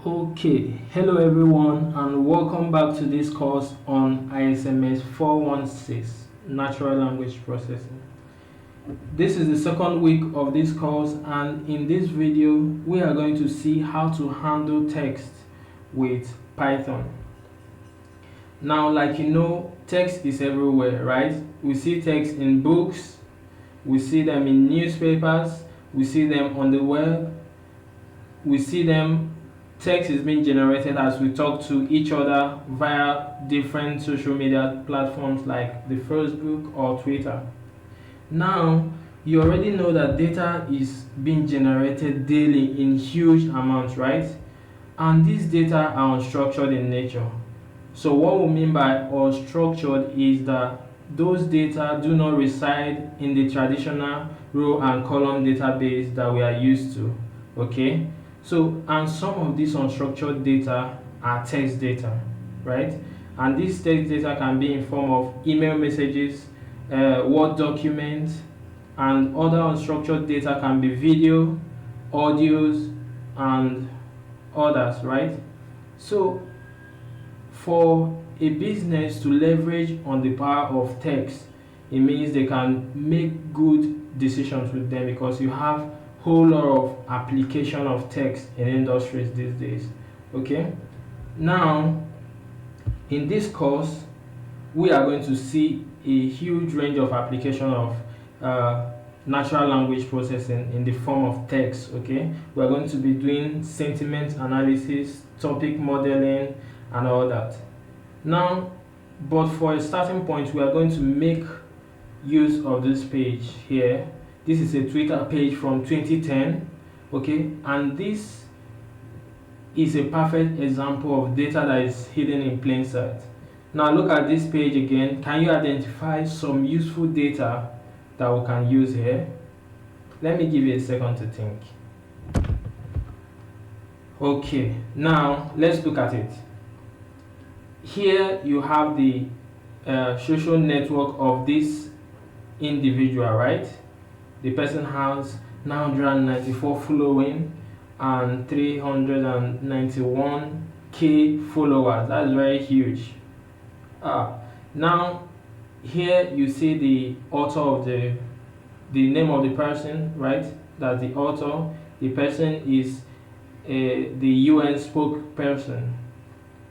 Okay, hello everyone, and welcome back to this course on ISMS 416 Natural Language Processing. This is the second week of this course, and in this video we are going to see how to handle text with Python. Now, like you know, text is everywhere, right? We see text in books, we see them in newspapers, we see them on the web, we see them. Text is being generated as we talk to each other via different social media platforms like the Facebook or Twitter. Now, you already know that data is being generated daily in huge amounts, right? And these data are unstructured in nature. So what we mean by unstructured is that those data do not reside in the traditional row and column database that we are used to. Okay, so and some of these unstructured data are text data, right? And this text data can be in form of email messages, word documents, and other unstructured data can be video, audios, and others, right? So for a business to leverage on the power of text, it means they can make good decisions with them because you have whole lot of application of text in industries these days. Okay, now in this course we are going to see a huge range of application of natural language processing in the form of text. Okay, we are going to be doing sentiment analysis, topic modeling, and all that. Now, but for a starting point, we are going to make use of this page here. This is a Twitter page from 2010. Okay, and this is a perfect example of data that is hidden in plain sight. Now look at this page again. Can you identify some useful data that we can use here? Let me give you a second to think. Okay, now let's look at it. Here you have the social network of this individual, right? The person has 994 following and 391k followers. That's very huge. Now here you see the author of the name of the person, right? That's the author. The person is the UN spokesperson,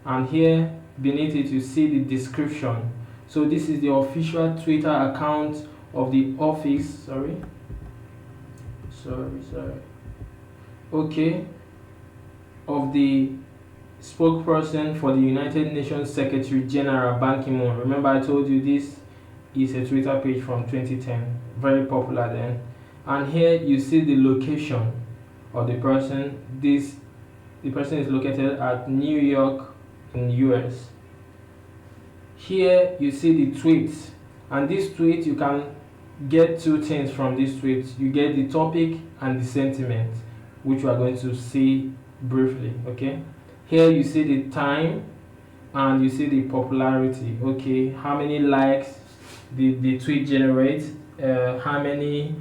and here beneath it you see the description. So this is the official Twitter account of the office. Sorry. Okay, of the spokesperson for the United Nations Secretary General Ban Ki-moon. Remember I told you this is a Twitter page from 2010, very popular then. And here you see the location of the person. The person is located at New York in US. Here you see the tweets, and this tweet you can get two things from this tweet. You get the topic and the sentiment, which we are going to see briefly. Okay, here you see the time and you see the popularity. Okay, how many likes did the tweet generate, how many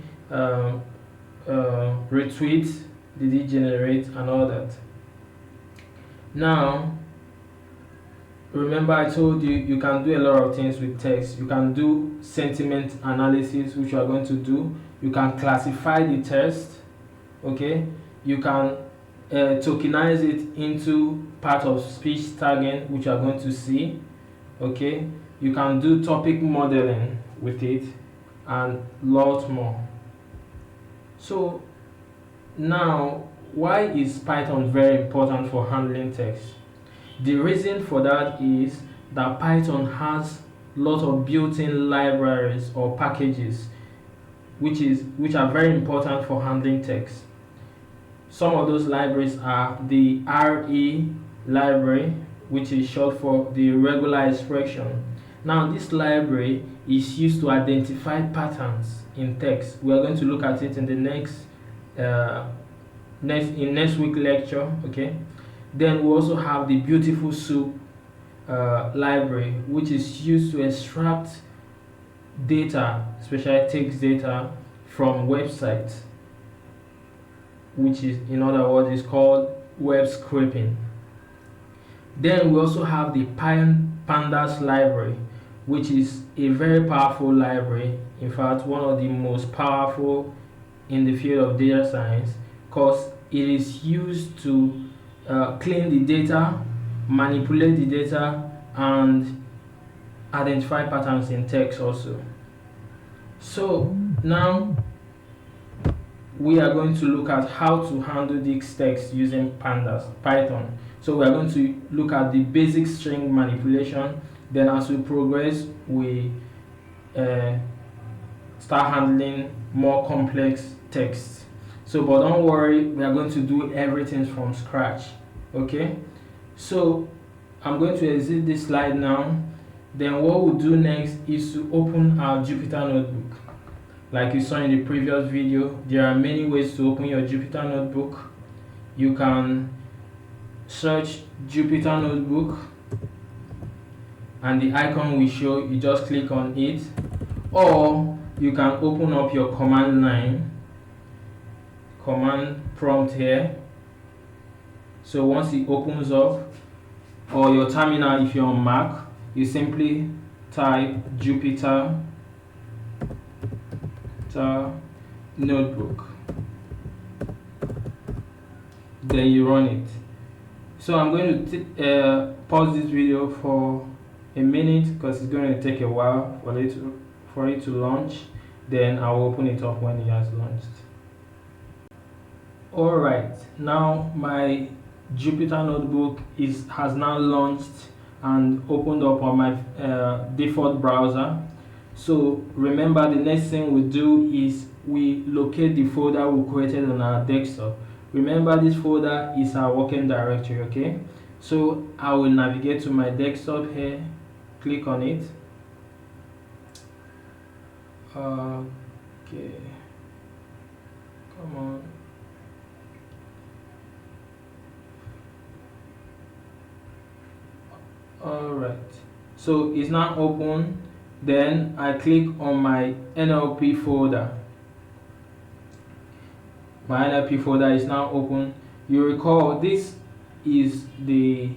retweets did it generate, and all that. Now remember I told you you can do a lot of things with text. You can do sentiment analysis, which you are going to do. You can classify the text. Okay, you can tokenize it into part of speech tagging, which you are going to see. Okay, you can do topic modeling with it and lot more. So now, why is Python very important for handling text? The reason for that is that Python has a lot of built-in libraries or packages which are very important for handling text. Some of those libraries are the RE library, which is short for the regular expression. Now this library is used to identify patterns in text. We are going to look at it in the next week lecture. Okay, then we also have the Beautiful Soup library, which is used to extract data, especially text data, from websites, which is in other words is called web scraping. Then we also have the pandas library, which is a very powerful library, in fact one of the most powerful in the field of data science, because it is used to clean the data, manipulate the data, and identify patterns in text also. So now we are going to look at how to handle this text using Python. So we are going to look at the basic string manipulation. Then as we progress, we start handling more complex text. So but don't worry, we are going to do everything from scratch. Okay, so I'm going to exit this slide now. Then what we'll do next is to open our Jupyter Notebook. Like you saw in the previous video, there are many ways to open your Jupyter Notebook. You can search Jupyter Notebook and the icon will show, you just click on it, or you can open up your command line, command prompt here. So once it opens up, or your terminal if you're on Mac, you simply type Jupyter Notebook, then you run it. So I'm going to pause this video for a minute because it's going to take a while for it to launch. Then I'll open it up when it has launched. Alright, now my Jupyter Notebook has now launched and opened up on my default browser. So remember, the next thing we do is we locate the folder we created on our desktop. Remember, this folder is our working directory. Okay, so I will navigate to my desktop here, click on it. Okay, come on. Alright, so it's now open. Then I click on my NLP folder. My NLP folder is now open. You recall this is the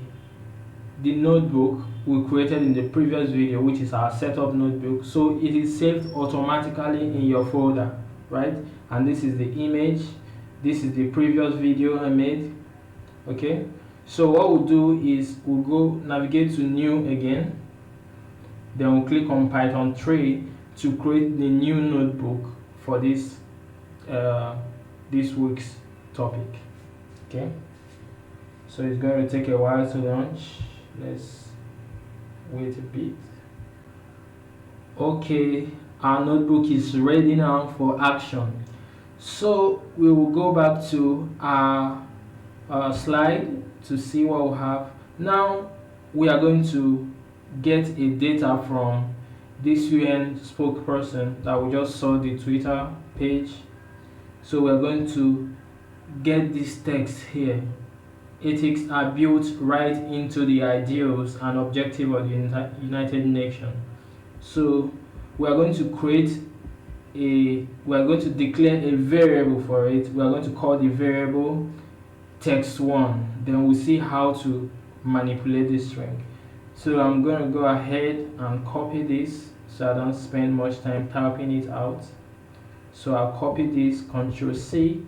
notebook we created in the previous video, which is our setup notebook. So it is saved automatically in your folder, right? And this is the image. This is the previous video I made. Okay, so what we'll do is we'll go navigate to new again. Then we'll click on Python 3 to create the new notebook for this week's topic. Okay, so it's going to take a while to launch. Let's wait a bit. Okay, our notebook is ready now for action. So we will go back to our slide to see what we have. Now we are going to get a data from this UN spokesperson that we just saw the Twitter page. So we're going to get this text here. Ethics are built right into the ideals and objective of the United Nations. So we are going to declare a variable for it. We are going to call the variable text1. Then we'll see how to manipulate this string. So I'm going to go ahead and copy this so I don't spend much time typing it out. So I'll copy this, Ctrl C,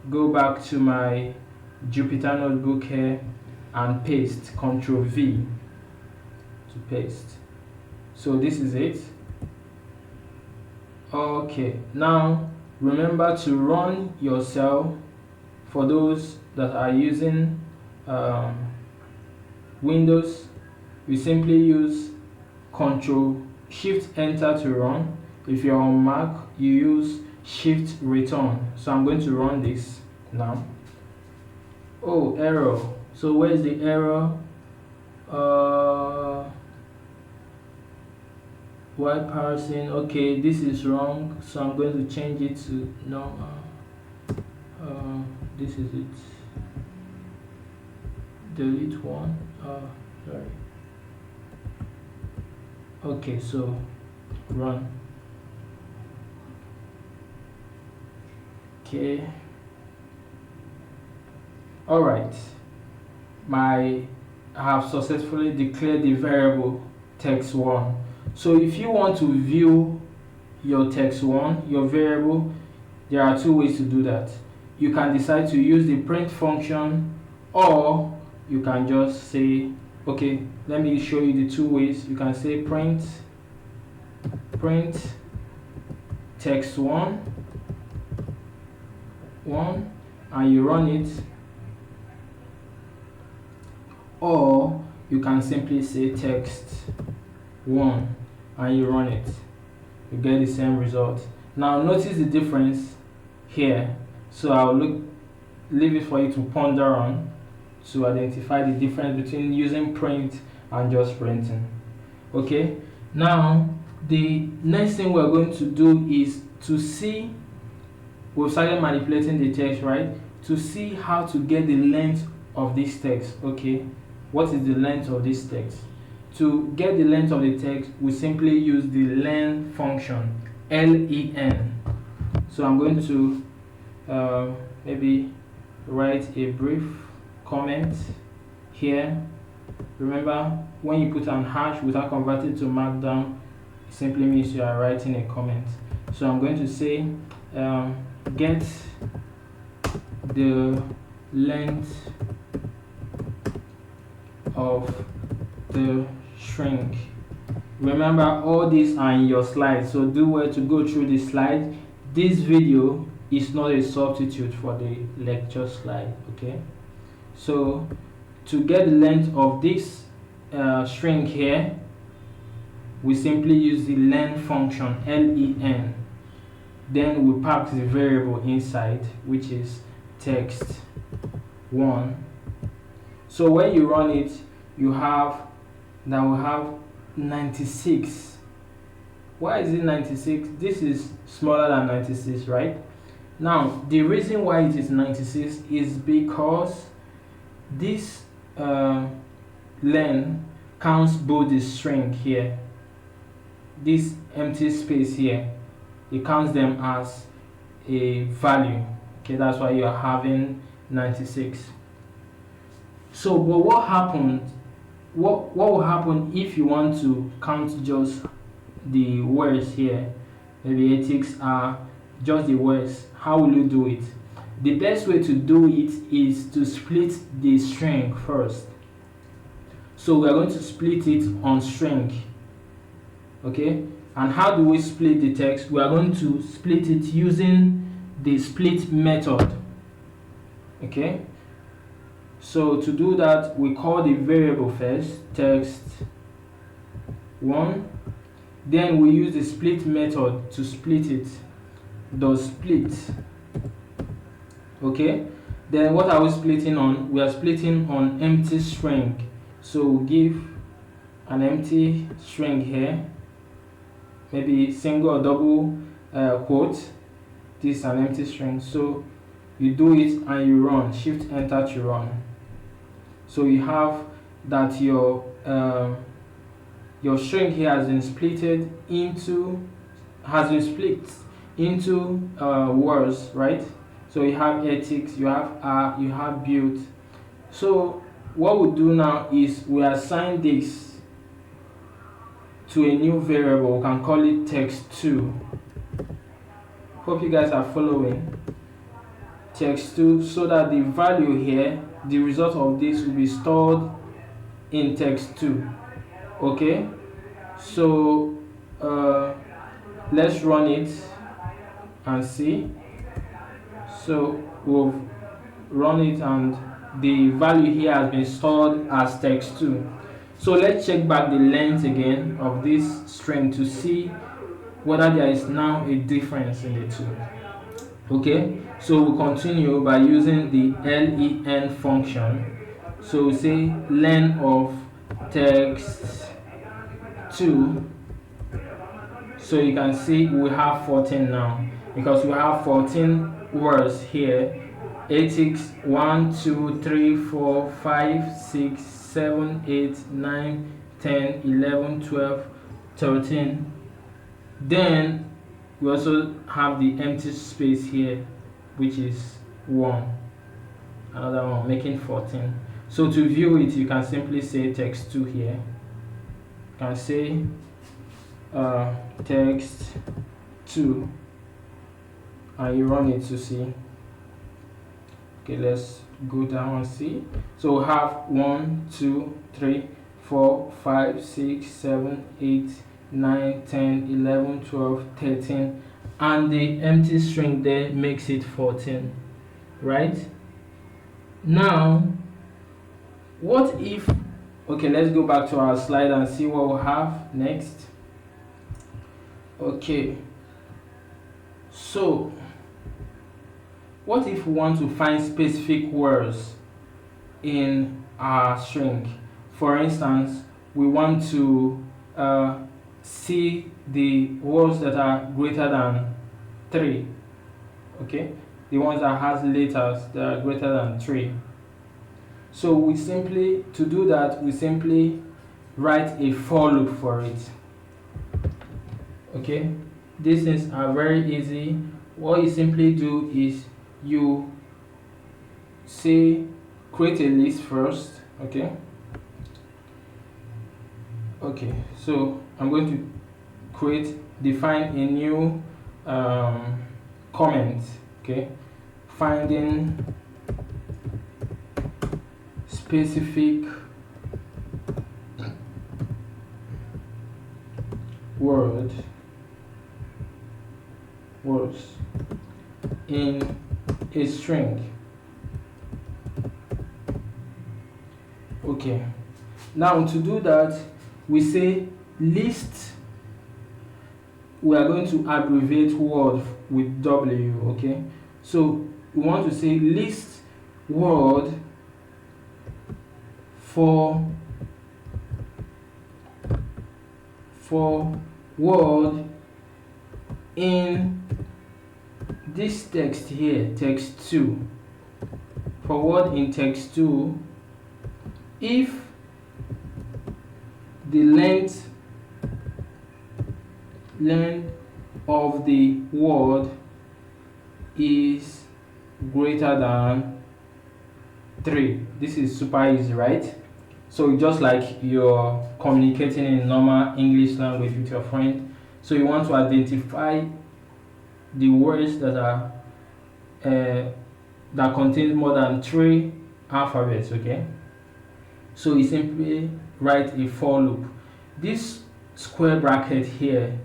go back to my Jupyter Notebook here and paste, Ctrl V to paste. So this is it. Okay, now remember to run your cell. For those that are using Windows, we simply use Ctrl Shift Enter to run. If you're on Mac, you use Shift Return. So I'm going to run this now. Oh, error. So where's the error? Why parsing? Okay, this is wrong. So I'm going to change it to no. This is it. Delete one. Sorry. Okay, so run. Okay. Alright, I have successfully declared the variable text1. So if you want to view your text1, your variable, there are two ways to do that. You can decide to use the print function, or you can just say, okay, let me show you the two ways. You can say print text1 and you run it, or you can simply say text1 and you run it. You get the same result. Now notice the difference here. So I'll leave it for you to ponder on, to identify the difference between using print and just printing. Okay, now the next thing we're going to do is to see, we've started manipulating the text, right? To see how to get the length of this text. Okay, what is the length of this text? To get the length of the text, we simply use the len function, len. So I'm going to maybe write a brief comment here. Remember, when you put an hash without converting to markdown, it simply means you are writing a comment. So I'm going to say get the length of the string. Remember, all these are in your slides, so do well to go through the slide. This video is not a substitute for the lecture slide. Okay, so to get the length of this string here, we simply use the len function, len. Then we pass the variable inside, which is text1. So when you run it, you have that will have 96. Why is it 96? This is smaller than 96, right? Now the reason why it is 96 is because this len counts both the string here, this empty space here, it counts them as a value. Okay, that's why you are having 96. So but what will happen if you want to count just the words here? Maybe ethics are just the words. How will you do it? The best way to do it is to split the string first. So we are going to split it on string. Okay, and how do we split the text? We are going to split it using the split method. Okay, so to do that, we call the variable first, text1, then we use the split method to split it, does split. Okay, then what are we splitting on? We are splitting on empty string. So we'll give an empty string here, maybe single or double quote. This is an empty string. So you do it and you run, shift enter to run. So you have that your string here has been split into words, right? So you have ethics, you have you have build. So what we do now is we assign this to a new variable. We can call it text2. Hope you guys are following. Text2, so that the value here, the result of this, will be stored in text2. Okay, so let's run it and see. So we'll run it and the value here has been stored as text2. So let's check back the length again of this string to see whether there is now a difference in the two. Okay, so we'll continue by using the len function. So we say len of text2. So you can see we have 14 now, because we have 14 words here. Ethics 1 2 3 4 5 6 7 8 9 10 11 12 13. Then we also have the empty space here, which is 1. another one, making 14. So to view it, you can simply say text2 here. You can say text2 and you run it to see. Okay, let's go down and see. So we have 1 2 3 4 5 6 7 8 9 10 11 12 13, and the empty string there makes it 14, right? Now what if, okay, let's go back to our slide and see what we have next. Okay, so what if we want to find specific words in our string? For instance, we want to see the words that are greater than 3, okay, the ones that has letters that are greater than 3. So we simply, to do that, we simply write a for loop for it. Okay, these things are very easy. What you simply do is you say create a list first. Okay, so I'm going to define a new comment. Okay, finding specific words in a string. Okay, now to do that, we say list. We are going to abbreviate word with W. Okay, so we want to say list word for word in this text here, text2. For word in text2, if the length of the word is greater than 3. This is super easy, right? So just like you're communicating in normal English language with your friend, so you want to identify the words that are that contain more than 3 alphabets. Okay, so you simply write a for loop. This square bracket here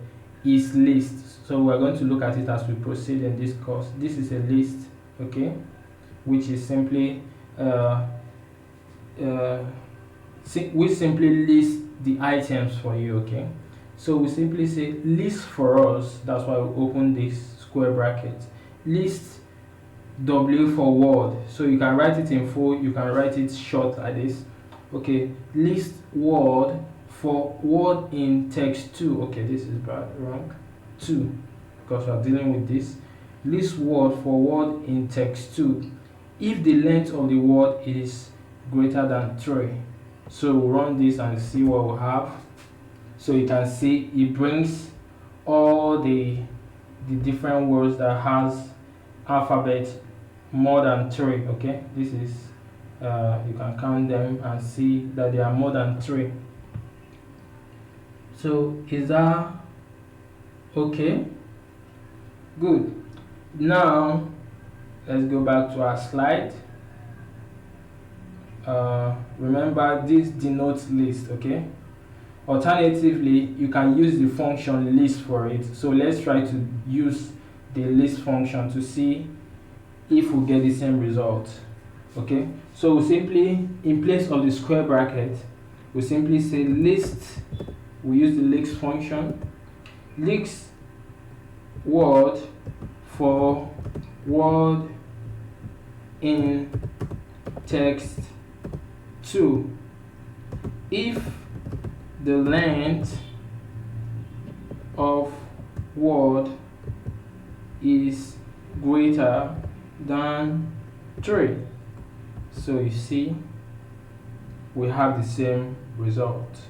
is list, so we're going to look at it as we proceed in this course. This is a list, okay, which is simply we simply list the items for you. Okay, so we simply say list for us. That's why we open this square bracket. List W for word, so you can write it in full, you can write it short like this. Okay, list word for word in text2. Okay, this is wrong 2 because we are dealing with this. List word for word in text2 if the length of the word is greater than 3. So we'll run this and see what we have. So you can see it brings all the different words that has alphabet more than 3. Okay, this is you can count them and see that they are more than 3. So is that okay? Good. Now let's go back to our slide. Remember, this denotes list. Okay, alternatively you can use the function list for it. So let's try to use the list function to see if we get the same result. Okay, so we simply, in place of the square bracket, we simply say list. We use the list function. List word for word in text2 if the length of word is greater than 3. So you see we have the same result,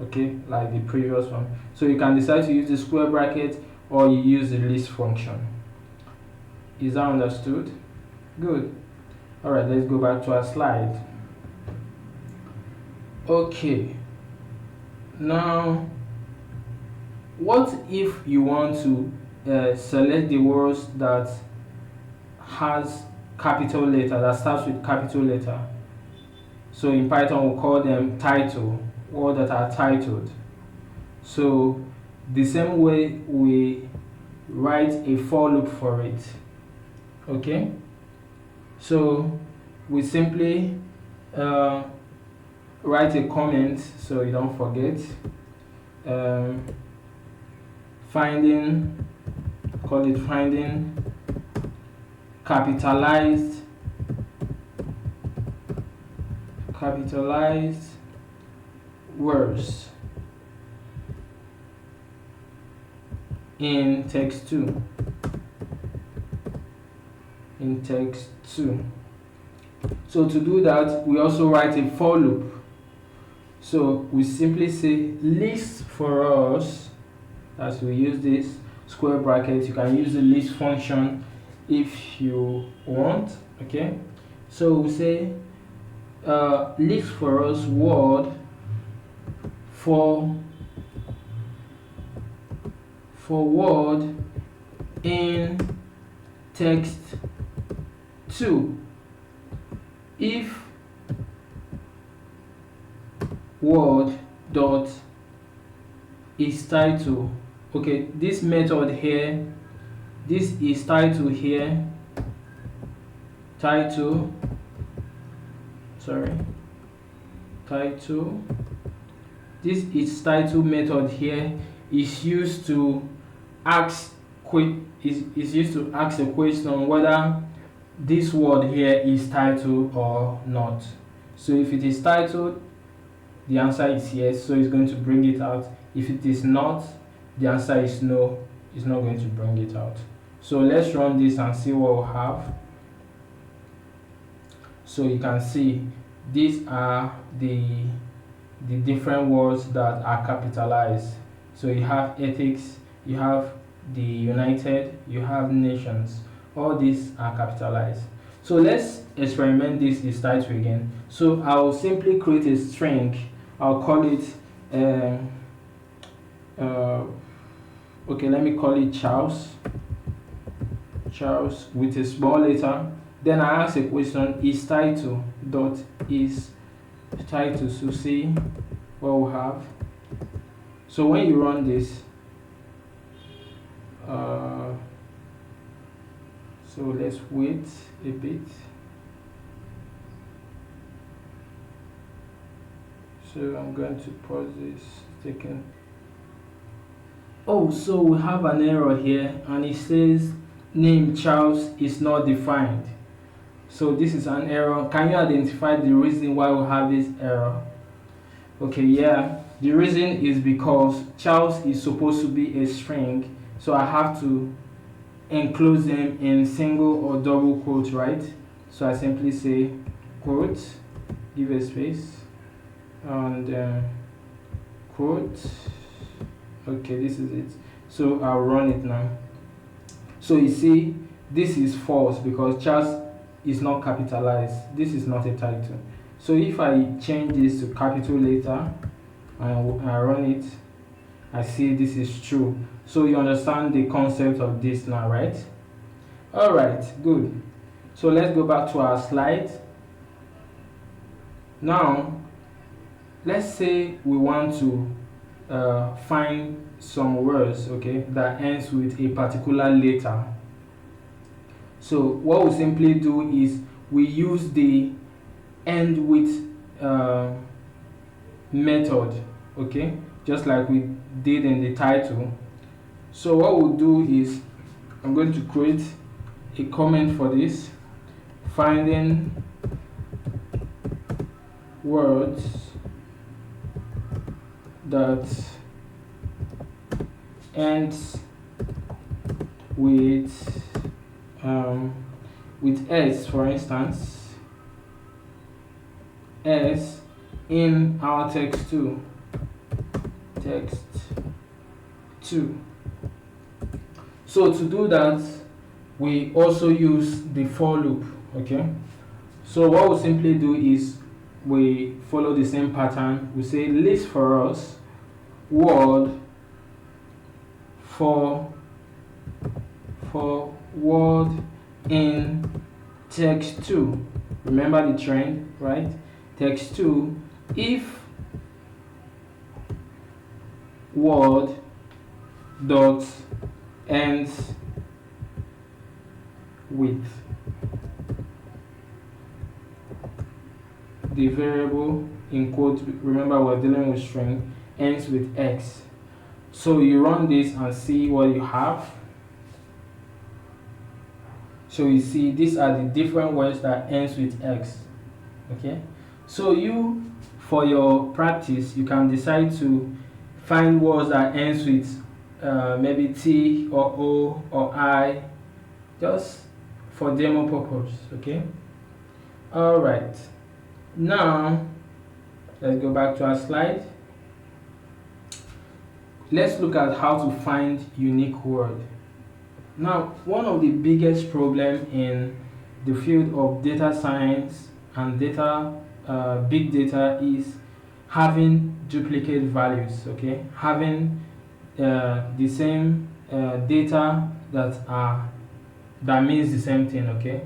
okay, like the previous one. So you can decide to use the square bracket or you use the list function. Is that understood? Good. All right, let's go back to our slide. Okay, now what if you want to select the words that has capital letter, that starts with capital letter? So in Python we'll call them title, words that are titled. So the same way we write a for loop for it. Okay, so we simply write a comment so you don't forget. Finding, call it finding capitalized words in text2. So to do that, we also write a for loop. So we simply say list for us, as we use this square bracket. You can use the list function if you want. Okay, so we say list for us word for word in text2 if word dot is title. Okay, this method here, this is title here, title, this is title method here is used to ask is used to ask a question whether this word here is titled or not. So if it is titled, the answer is yes, so it's going to bring it out. If it is not, the answer is no, it's not going to bring it out. So let's run this and see what we'll have. So you can see these are the different words that are capitalized. So you have ethics, you have the United, you have nations. All these are capitalized. So let's experiment this is title again. So I'll simply create a string. I'll call it okay, let me call it Charles with a small letter. Then I ask a question, is title dot is title. So see what we have. So when you run this, so let's wait a bit. So I'm going to pause this second. Oh, so we have an error here and it says name Charles is not defined. So this is an error. Can you identify the reason why we have this error? Okay, yeah, the reason is because Charles is supposed to be a string, so I have to enclose them in single or double quotes, right? So I simply say quote, give a space, and quote. Okay, this is it. So I'll run it now. So you see, this is false because Charles is not capitalized. This is not a title. So if I change this to capital letter and I run it, I see this is true. So you understand the concept of this now, right? All right, good. So let's go back to our slide. Now, let's say we want to find some words, okay, that ends with a particular letter. So what we simply do is we use the end with method, okay, just like we did in the title. So what we'll do is I'm going to create a comment for this, finding words that ends with s, for instance, s in our text2. So to do that, we also use the for loop, okay? So what we'll simply do is we follow the same pattern. We say list for us word for word in text2. Remember the trend, right? Text2 if word dot ends with the variable in quote, remember we're dealing with string, ends with x. So you run this and see what you have. So you see these are the different words that ends with x. Okay, so you, for your practice, you can decide to find words that ends with maybe T or O or I, just for demo purpose. Okay, all right, now let's go back to our slide. Let's look at how to find unique word. Now, one of the biggest problem in the field of data science and big data is having duplicate values. Okay, having the same data that means the same thing. Okay,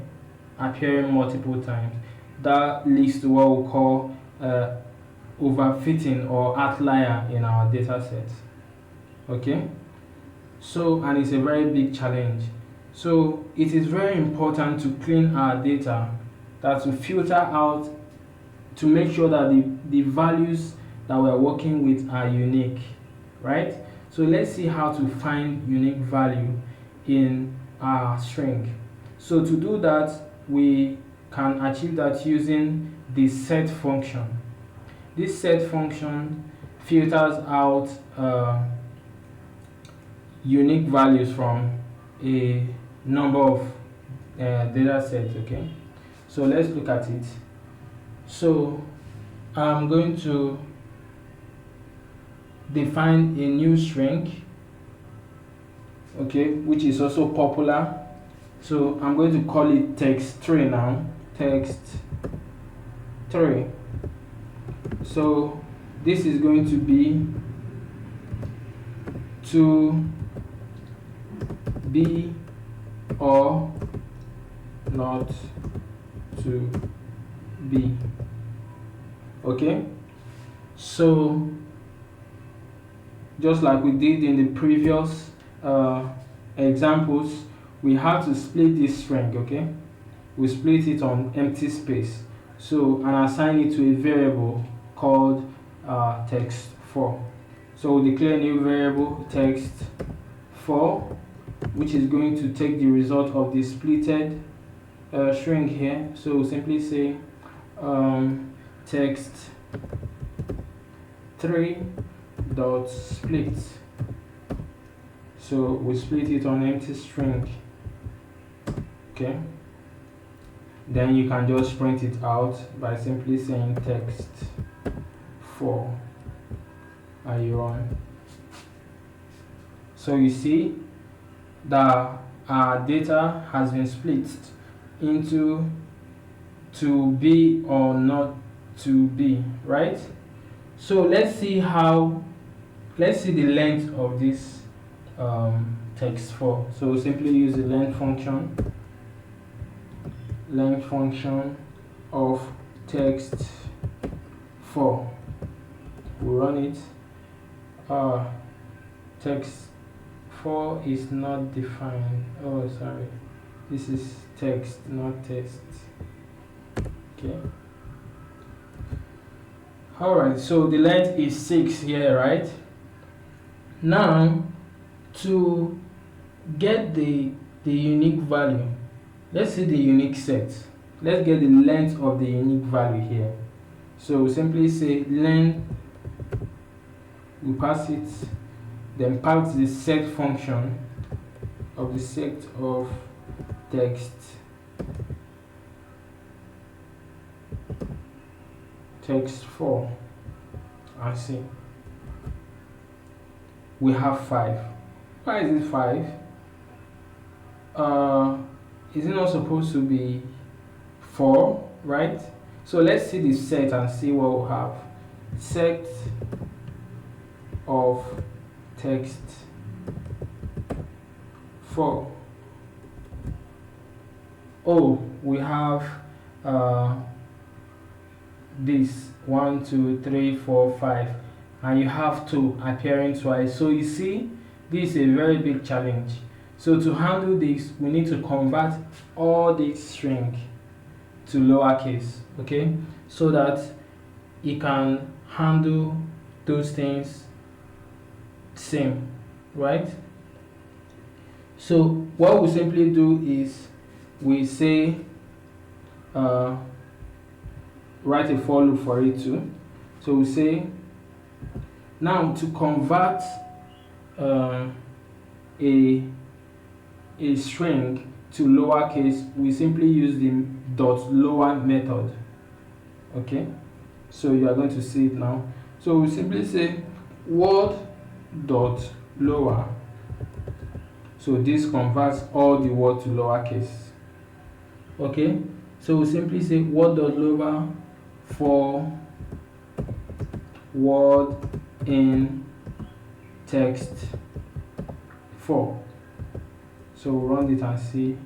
appearing multiple times. That leads to what we call overfitting or outlier in our data sets. Okay, so, and it's a very big challenge. So it is very important to clean our data, that to filter out, to make sure that the values that we're working with are unique, right? So let's see how to find unique value in our string. So to do that, we can achieve that using the set function. This set function filters out unique values from a number of data sets. Okay, so let's look at it. So I'm going to define a new string, okay, which is also popular. So I'm going to call it text3 now, text3. So this is going to be to be or not to be. Okay, so just like we did in the previous examples, we have to split this string. Okay, we split it on empty space, so and assign it to a variable called text4. So we declare a new variable text4, which is going to take the result of the splitted string here. So we'll simply say text3 dot split. So we split it on empty string. Okay, then you can just print it out by simply saying text4 and you run. So you see that our data has been split into to be or not to be, right? So let's see the length of this text4. So simply use the length function of text4. We run it. Text4 is not defined. Oh, sorry, this is text, not text. Okay, all right, so the length is 6 here, right? Now to get the unique value, let's see the unique set. Let's get the length of the unique value here. So simply say length, we pass it, then pass the set function of the set of text4, and see we have 5. Why is it 5? Is it not supposed to be 4? right? So let's see the set and see what we have. Set of text 4. Oh, we have this 1 2 3 4 5, and you have 2 appearing twice. So you see, this is a very big challenge. So to handle this, we need to convert all this string to lowercase, okay, so that it can handle those things same, right? So what we simply do is we say write a for loop for it too. So we say, now to convert a string to lowercase, we simply use the dot lower method. Okay, so you are going to see it now. So we simply say word dot lower. So this converts all the word to lowercase. Okay, so we simply say word dot lower for word in text 4. So we'll run it and see.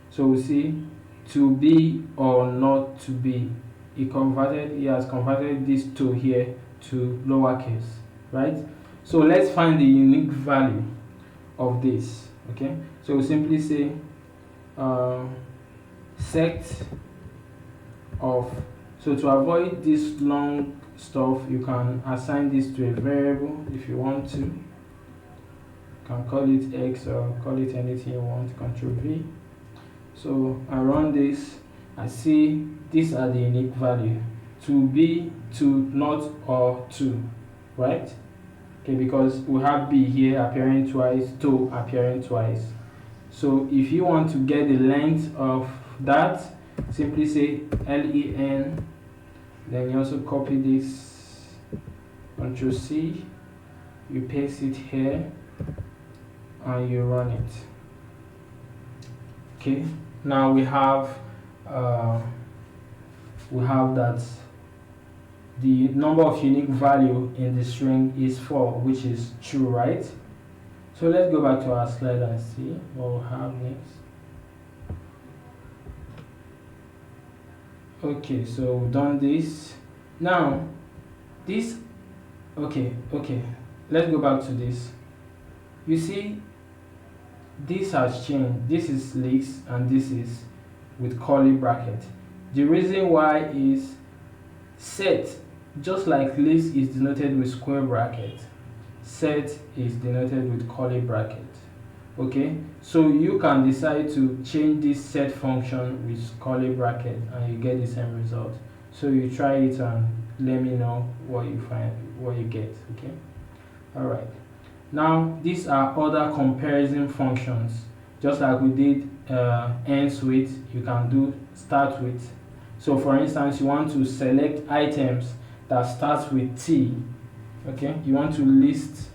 So we see to be or not to be. He has converted this to here to lowercase, right? So let's find the unique value of this. Okay, so we simply say set of. So to avoid this long stuff, you can assign this to a variable if you want to. You can call it X or call it anything you want. Control V. So I run this. I see these are the unique value: to be, to not, or to, right? Okay, because we have B here appearing twice, to appearing twice. So if you want to get the length of that, simply say len. Then you also copy this, Ctrl C, you paste it here, and you run it. Okay, now we have that the number of unique value in the string is 4, which is true, right? So let's go back to our slide and see what we have next. Okay, so we've done this. Now this, okay, let's go back to this. You see, this has changed. This is list and this is with curly bracket. The reason why is set, just like list is denoted with square bracket, set is denoted with curly bracket. Okay, so you can decide to change this set function with curly bracket and you get the same result. So you try it and let me know what you find, what you get. Okay, all right. Now these are other comparison functions. Just like we did ends with, you can do start with. So for instance, you want to select items that starts with T. Okay, you want to list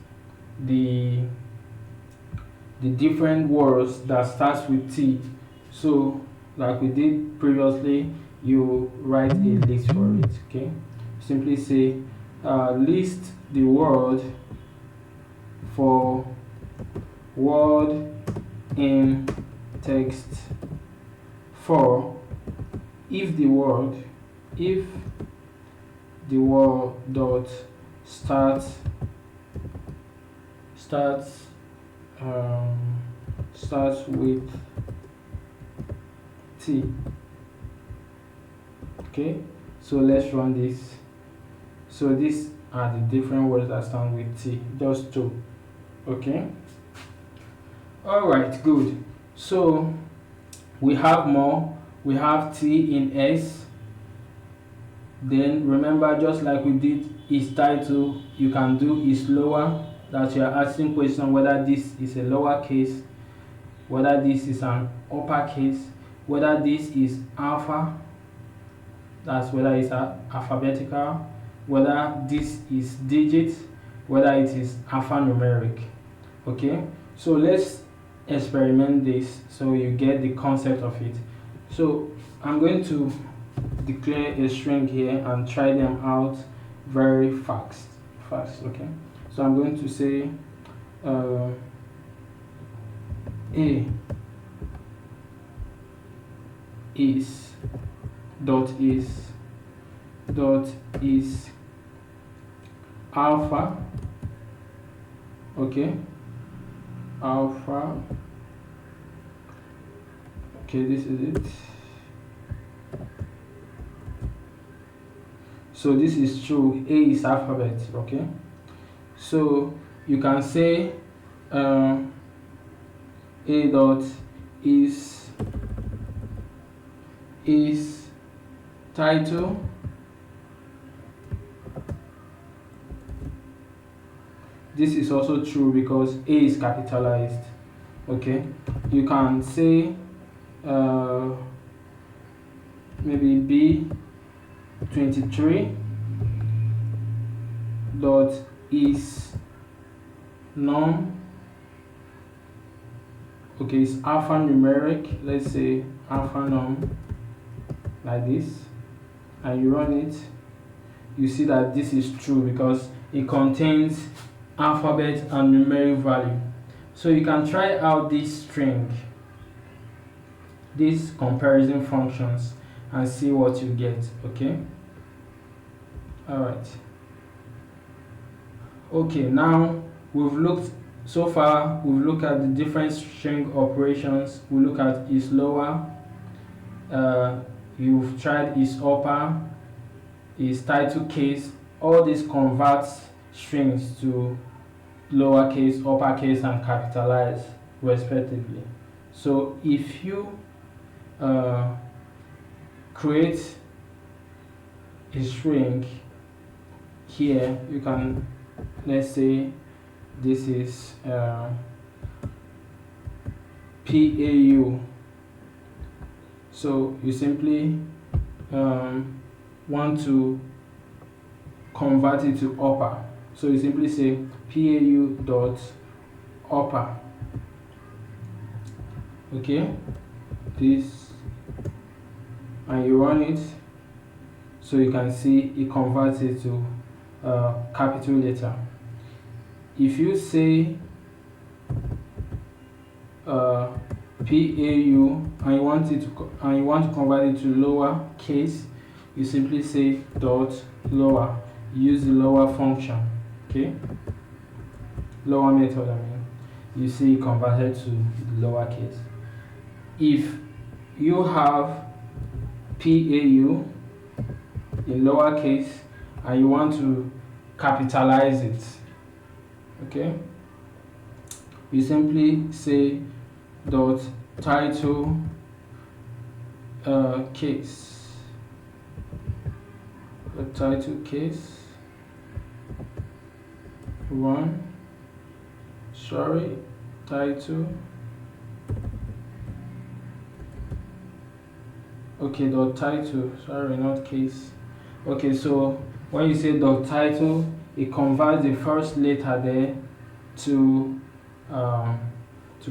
the different words that starts with T. So like we did previously, you write a list for it. Okay, simply say list the word for word in text 4 if the word dot starts with T. Okay, so let's run this. So these are the different words that start with T, just 2. Okay, all right, good. So we have more. We have T in S. Then remember, just like we did is title, you can do is lower. That you are asking question whether this is a lowercase, whether this is an uppercase, whether this is alpha, that's whether it's alphabetical, whether this is digit, whether it is alphanumeric. Okay, so let's experiment this so you get the concept of it. So I'm going to declare a string here and try them out very fast. Okay, so I'm going to say a is dot is alpha. Okay, alpha. Okay, this is it. So this is true. A is alphabet. Okay, so you can say a dot is title. This is also true because A is capitalized. Okay, you can say maybe B23 dot is num. Okay, it's alphanumeric. Let's say alpha num, like this, and you run it. You see that this is true because it contains alphabet and numeric value. So you can try out this string, these comparison functions, and see what you get. Okay, all right. Okay, now we've looked so far, we've looked at the different string operations. We look at is lower, you've tried is upper, is title case. All this converts strings to lowercase, uppercase, and capitalize respectively. So if you create a string here, you can, let's say this is PAU. So you simply want to convert it to upper. So you simply say PAU dot upper. Okay, this, and you run it. So you can see it converts it to capital letter. If you say PAU and you want to convert it to lower case, you simply say dot lower. Use the lower function. Okay, lower method. I mean, you see it converted to lower case. If you have PAU in lower case and you want to capitalize it, okay, you simply say dot title case. The title case 1, sorry, title. Okay, dot title, sorry, not case. Okay, so when you say dot title, it converts the first letter there to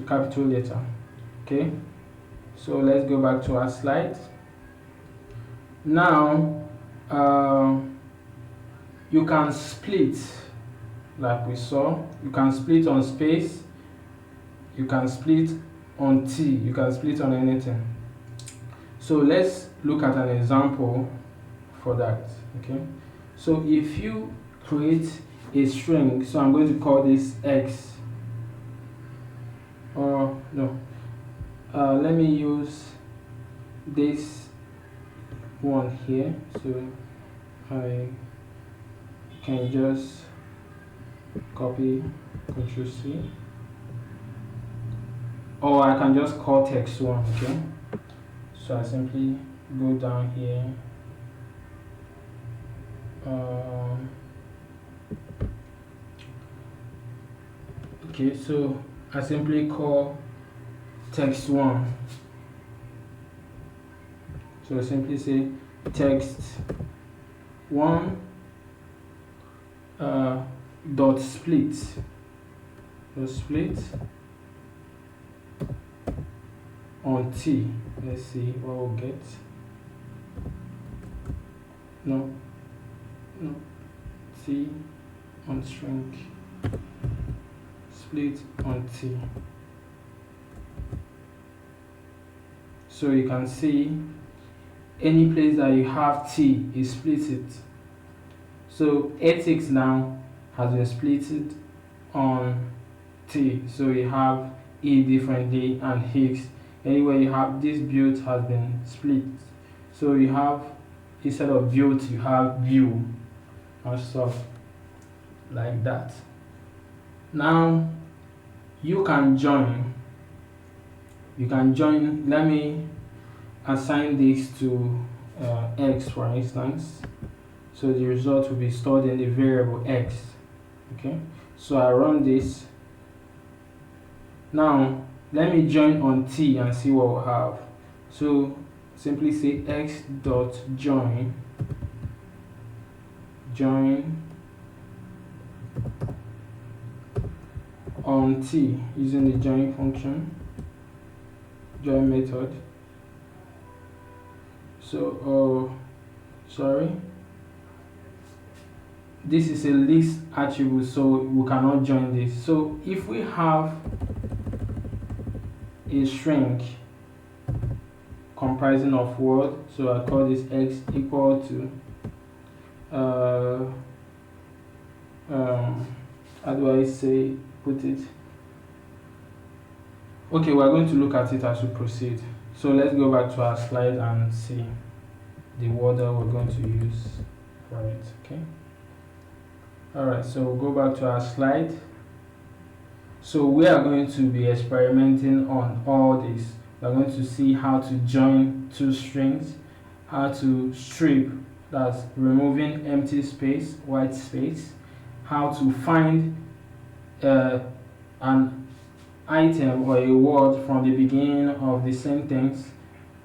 capital letter. Okay, so let's go back to our slide. Now you can split, like we saw. You can split on space, you can split on T, you can split on anything. So let's look at an example for that. Okay, so if you create a string, so I'm going to call this X, or no, let me use this one here, so I can just copy, Ctrl+C, or I can just call text1. Okay, so I simply go down here, okay, so I simply call text1. So I simply say text1 dot split. So split on T. Let's see what we'll get. no, T on string, split on T. So you can see any place that you have T is split it. So ethics now has been split on T. So you have E differently and Higgs. Anywhere you have this build has been split. So you have, instead of build, you have view and stuff like that. Now you can join. Let me assign this to X, for instance. So the result will be stored in the variable X. Okay, so I run this. Now let me join on T and see what we'll have. So simply say X dot join on T using the join function, join method. So sorry, this is a list attribute, so we cannot join this. So if we have a string comprising of word, so I call this X equal to how do I say put it? Okay, we're going to look at it as we proceed. So let's go back to our slide and see the word that we're going to use for it. Okay. Alright, so we'll go back to our slide. So we are going to be experimenting on all this. We're going to see how to join two strings, how to strip, that's removing empty space, white space, how to find an item or a word from the beginning of the sentence,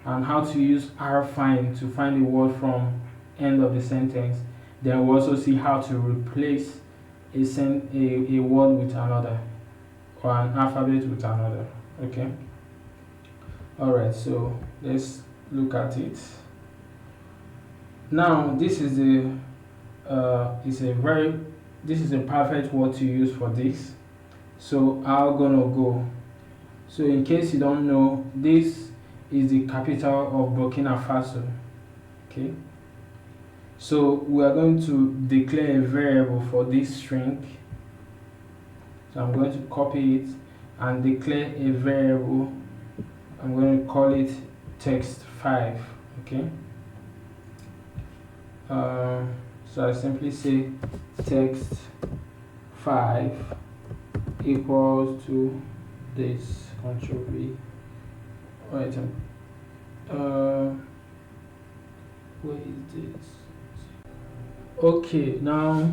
and how to use rfind to find the word from end of the sentence. Then we'll also see how to replace a word with another, or an alphabet with another. Okay. Alright, so let's look at it. Now this is a perfect word to use for this. So I'm gonna go. So in case you don't know, this is the capital of Burkina Faso. Okay. So we are going to declare a variable for this string. So I'm going to copy it and declare a variable. I'm going to call it text5. Okay. So I simply say text5 equals to this. Control V. Right. Where is this? Okay, now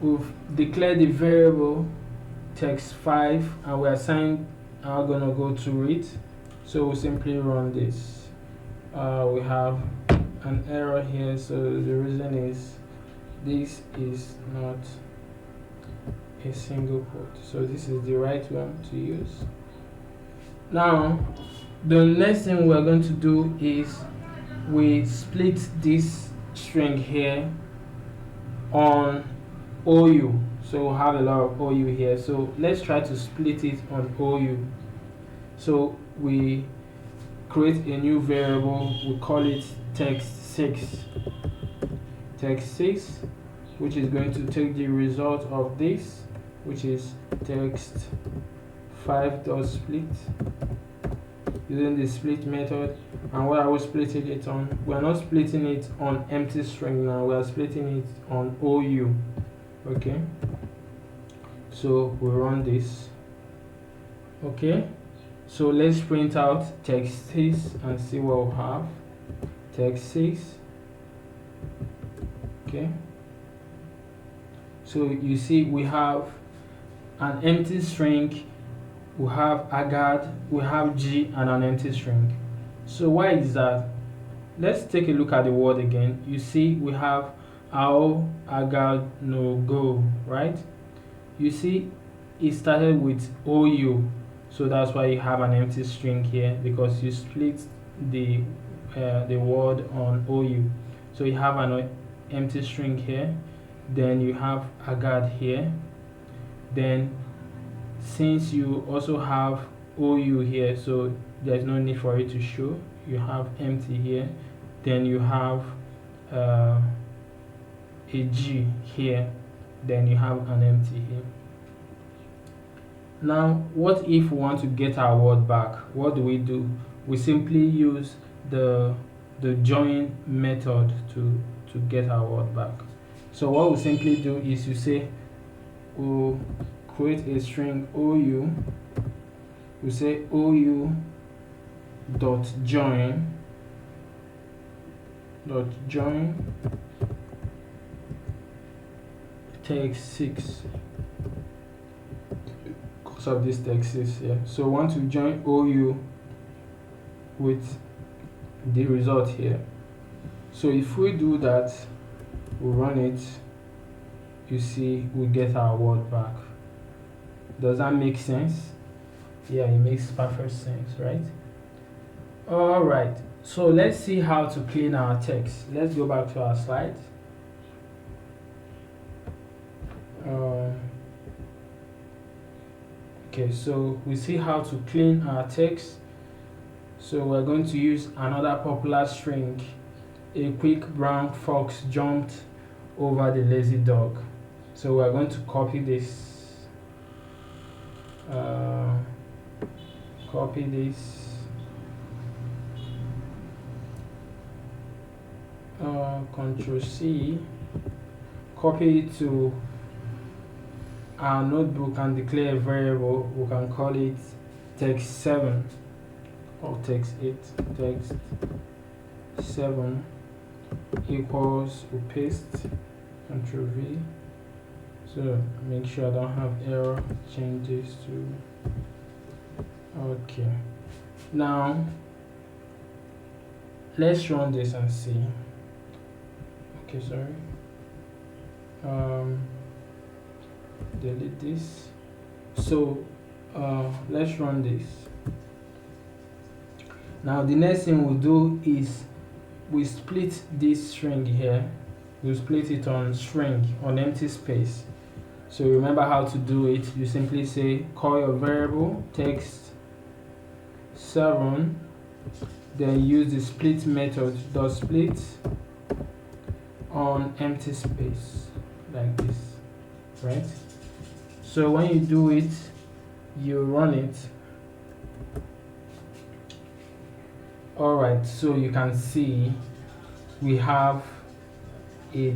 we've declared the variable text5 and we are gonna go to it. So we'll simply run this. We have an error here, so the reason is this is not a single quote, so this is the right one to use. Now the next thing we're going to do is we split this string here on OU. So we'll have a lot of OU here, so let's try to split it on OU. So we create a new variable, we call it text6, which is going to take the result of this, which is text5.split, using the split method. And what are we splitting it on? We are not splitting it on empty string now, we are splitting it on OU. Okay, so we run this. Okay, so let's print out text6 and see what we have. Text6. Okay, so you see we have an empty string, we have agad, we have G, and an empty string. So why is that? Let's take a look at the word again. You see we have ao, agad, no, go, right? You see it started with OU, so that's why you have an empty string here, because you split the the word on OU. So you have an empty string here, then you have Agad here, then since you also have OU here, so there's no need for it to show, you have empty here, then you have a G here, then you have an empty here. Now what if we want to get our word back? What do? We simply use the join method to get our word back. So what we simply do is you say we'll create a string OU, we say OU dot join text 6 because of this text 6 here. So we want to join OU with the result here. So if we do that, we run it, you see we get our word back. Does that make sense? Yeah, it makes perfect sense, right? Alright, so let's see how to clean our text. Let's go back to our slide. Okay, so we see how to clean our text. So we're going to use another popular string. A quick brown fox jumped over the lazy dog. So we're going to copy this. Control C, copy it to our notebook and declare a variable. We can call it text 7 or text 8. Text 7 equals, we paste, Control V. So make sure I don't have error, change this to okay. Now let's run this and see. Okay, sorry. Delete this. So let's run this. Now the next thing we'll do is we split this string here. We'll split it on string, on empty space. So remember how to do it. You simply say call your variable text 7, then use the split method, dot split on empty space like this, right? So when you do it, you run it. Alright, so you can see we have a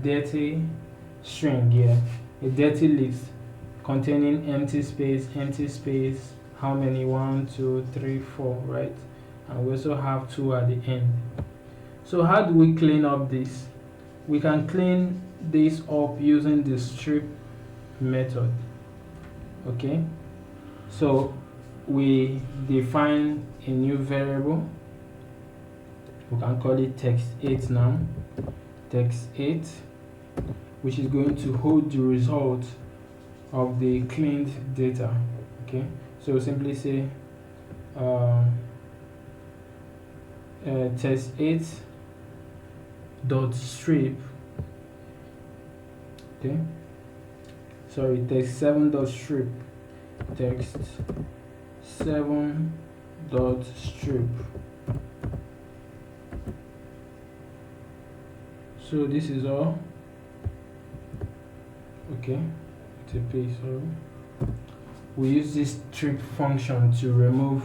dirty string here, a dirty list containing empty space, how many? 1, 2, 3, 4, right? And we also have 2 at the end. So how do we clean up this? We can clean this up using the strip method. Okay, so we define a new variable. We can call it text8 now, text8, which is going to hold the result of the cleaned data. Okay, so simply say text8 dot strip, okay, sorry, text7 dot strip, text7 dot strip. So this is all. Okay, it's a P, sorry. We use this strip function to remove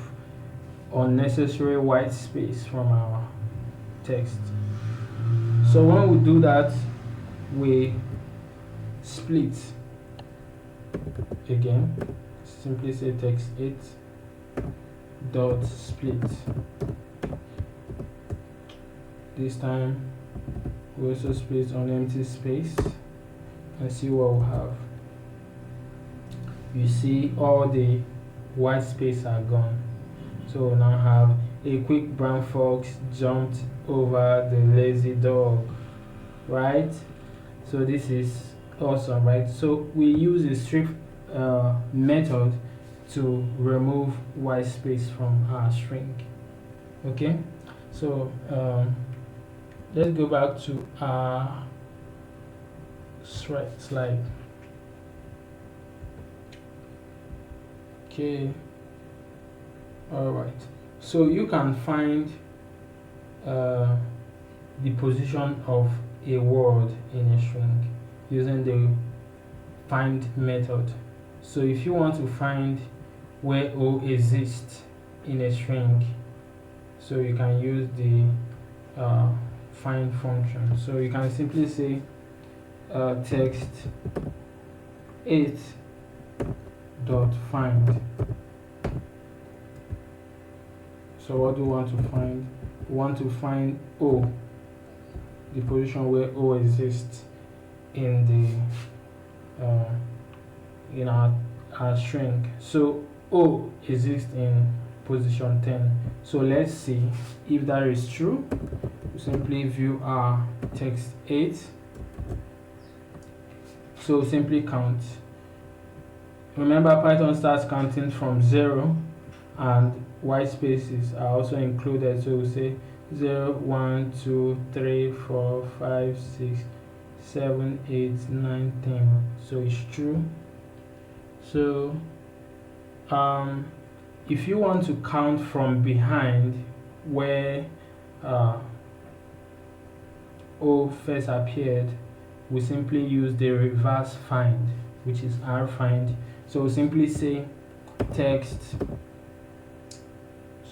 unnecessary white space from our text. So when we do that, we split again. Simply say text8 dot split. This time we also split on empty space and see what we have. You see all the white space are gone. So we now have a quick brown fox jumped over the lazy dog, right? So this is awesome, right? So we use a strip method to remove white space from our string. Okay, so let's go back to our slide. Okay, all right, so you can find the position of a word in a string using the find method. So if you want to find where O exists in a string, so you can use the find function. So you can simply say text 8 dot find. So what do we want to find? We want to find O, the position where O exists in the in our string. So O exists in position 10. So let's see if that is true. We simply view our text 8. So simply count. Remember, Python starts counting from 0, and white spaces are also included. So we say 0, 1, 2, 3, 4, 5, 6, 7, 8, 9, 10. So it's true. So if you want to count from behind where O first appeared, we simply use the reverse find, which is R find. So we simply say text,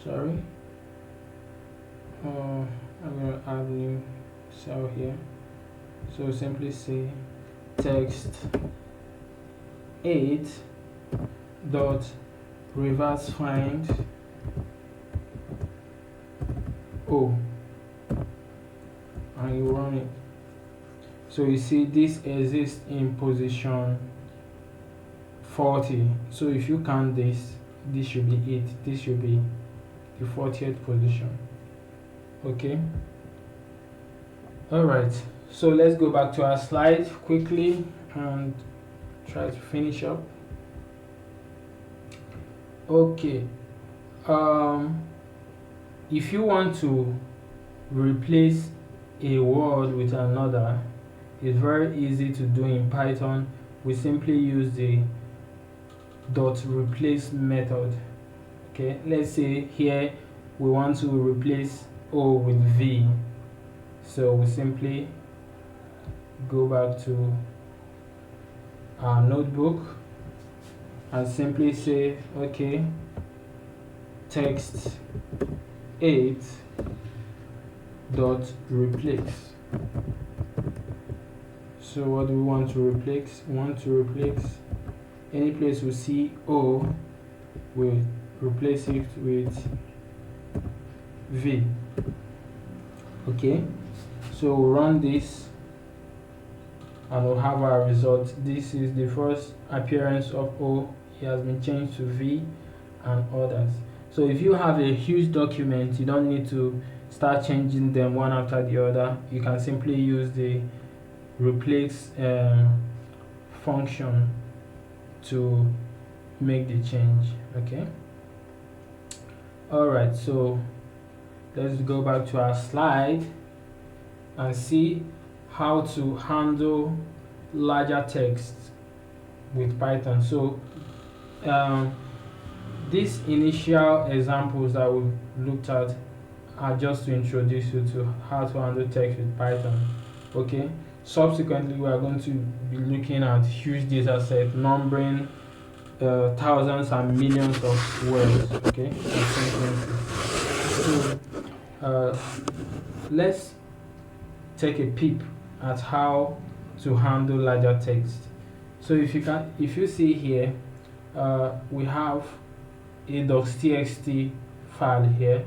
sorry, I'm going to add new cell here. So simply say text 8 dot reverse find O, and you run it. So you see this exists in position 40. So if you count this, this should be 8, this should be the 40th position. Okay, all right, so let's go back to our slide quickly and try to finish up. Okay, if you want to replace a word with another, it's very easy to do in Python. We simply use the dot replace method. Okay, let's say here we want to replace O with V. So we simply go back to our notebook and simply say, okay, text 8 dot replace. So what do we want to replace? We want to replace any place we see O, we'll replace it with V. Okay, so we'll run this and we'll have our result. This is the first appearance of O. It has been changed to V and others. So if you have a huge document, you don't need to start changing them one after the other. You can simply use the replace function to make the change. Okay, all right, so let's go back to our slide and see how to handle larger text with Python. So these initial examples that we looked at are just to introduce you to how to handle text with Python. Okay, subsequently we are going to be looking at huge data set, numbering thousands and millions of words. Okay, so let's take a peep at how to handle larger text. So if you see here, we have a docs.txt file here,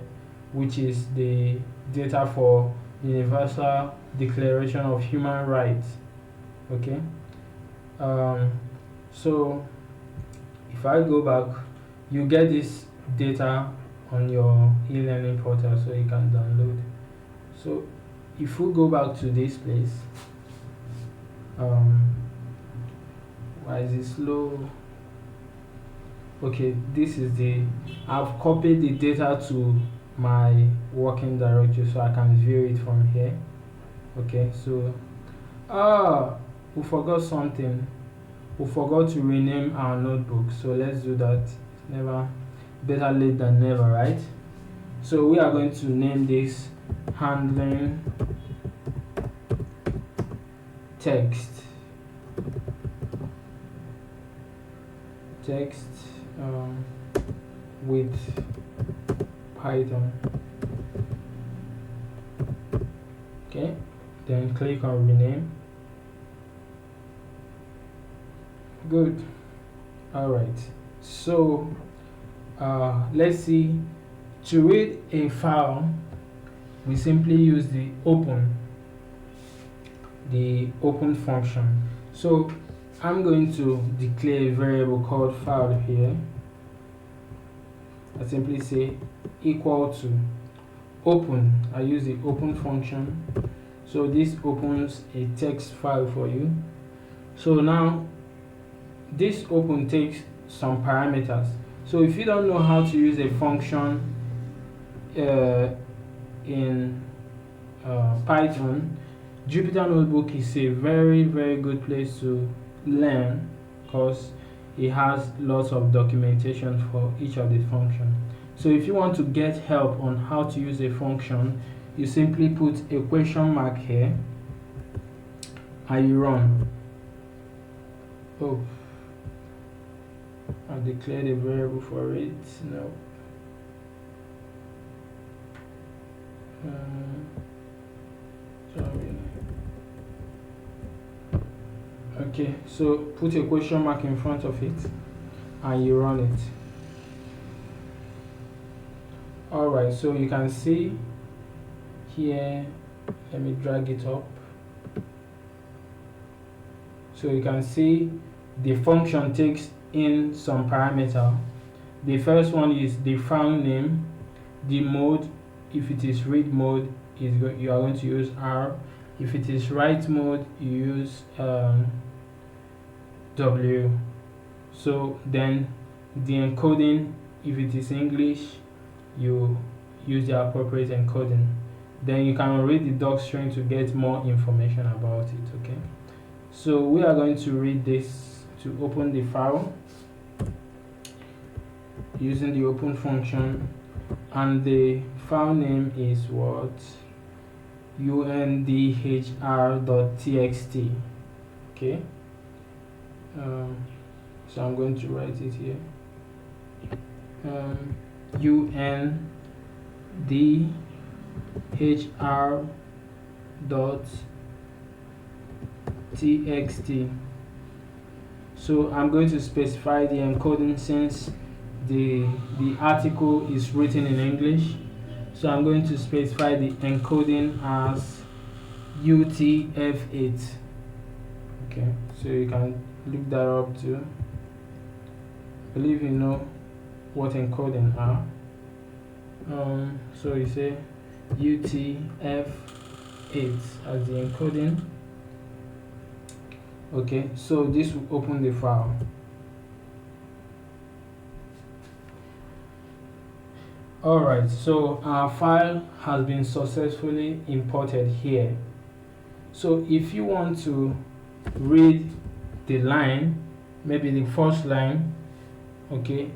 which is the data for Universal Declaration of Human Rights. Okay, so if I go back, you get this data on your e-learning portal, so you can download. So if we go back to this place, why is it slow? Okay, this is I've copied the data to my working directory so I can view it from here. Okay, so we forgot something. We forgot to rename our notebook, so let's do that. It's never better late than never, right? So we are going to name this handling text with Python. Okay, then click on rename. Good. All right, so let's see. To read a file, we simply use the open function. So I'm going to declare a variable called file here. I simply say equal to open. I use the open function, so this opens a text file for you. So now this open takes some parameters. So if you don't know how to use a function in Python, Jupyter Notebook is a very good place to learn, because it has lots of documentation for each of the functions. So if you want to get help on how to use a function, you simply put a question mark here and you run. Oh, I declared a variable for it. No. Sorry. Okay, so put a question mark in front of it and you run it. Alright, so you can see here, let me drag it up. So you can see the function takes in some parameter. The first one is the file name, the mode. If it is read mode, you are going to use R. If it is write mode, you use W. So then the encoding, if it is English, you use the appropriate encoding. Then you can read the docstring to get more information about it. Okay, so we are going to read this to open the file using the open function, and the file name is what? undhr.txt. okay, so I'm going to write it here. undhr.txt. So I'm going to specify the encoding since the article is written in English. So I'm going to specify the encoding as UTF-8. Okay, so you can look that up too. I believe you know what encoding are. So you say UTF-8 as the encoding. Okay, so this will open the file. Alright, so our file has been successfully imported here. So if you want to read the line, maybe the first line, okay,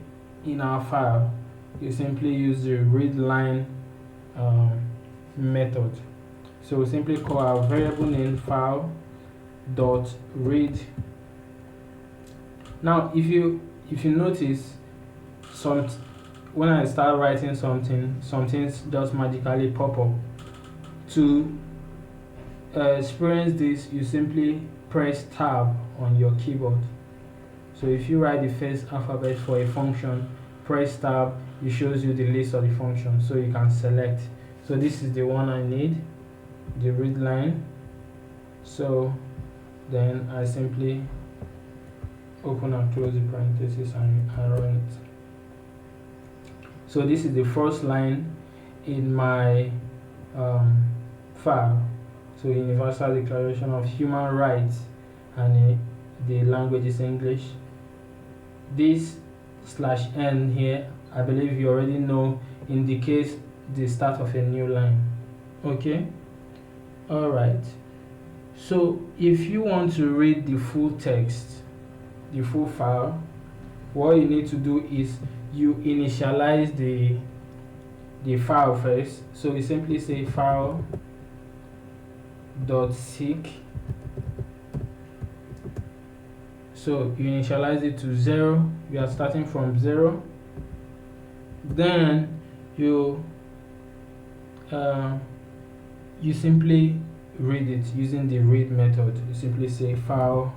in our file, you simply use the read line method. So we simply call our variable name file dot read. Now if you notice, when I start writing something just magically pop up. To experience this, you simply press tab on your keyboard. So if you write the first alphabet for a function, press tab, it shows you the list of the functions, so you can select. So this is the one I need, the read line. So then I simply open and close the parentheses and run it. So this is the first line in my file. So Universal Declaration of Human Rights, and the language is English. This /n here, I believe you already know, indicates the start of a new line. Okay, all right. So if you want to read the full text, the full file, what you need to do is you initialize the file first. So you simply say file .seek. So you initialize it to 0. We are starting from 0. Then you simply read it using the read method. You simply say file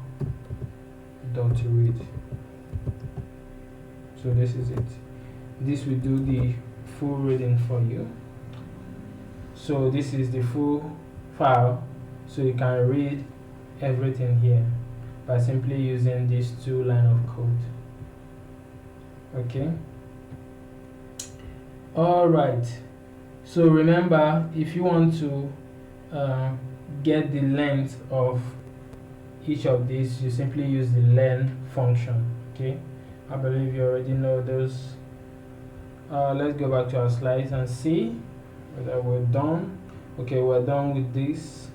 .read. So this is it. This will do the full reading for you. So this is the full file, so you can read everything here by simply using these 2 lines of code. Okay, all right. So remember, if you want to get the length of each of these, you simply use the len function. Okay, I believe you already know those. Let's go back to our slides and see whether we're done. Okay, we're done with this.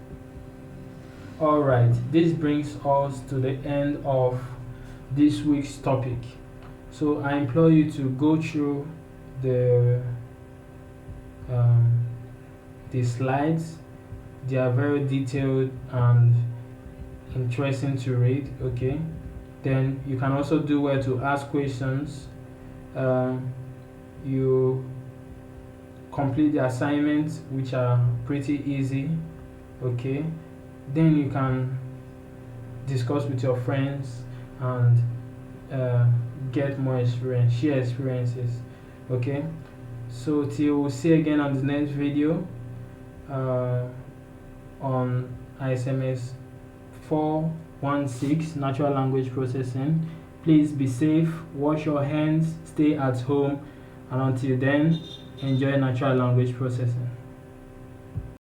All right, this brings us to the end of this week's topic. So I implore you to go through the slides. They are very detailed and interesting to read. Okay, then you can also do well to ask questions. You complete the assignments, which are pretty easy. Okay, then you can discuss with your friends and get more experience, share experiences. Okay, so till we'll see again on the next video on ISMS 416 natural language processing. Please be safe, wash your hands, stay at home, and until then, enjoy natural language processing.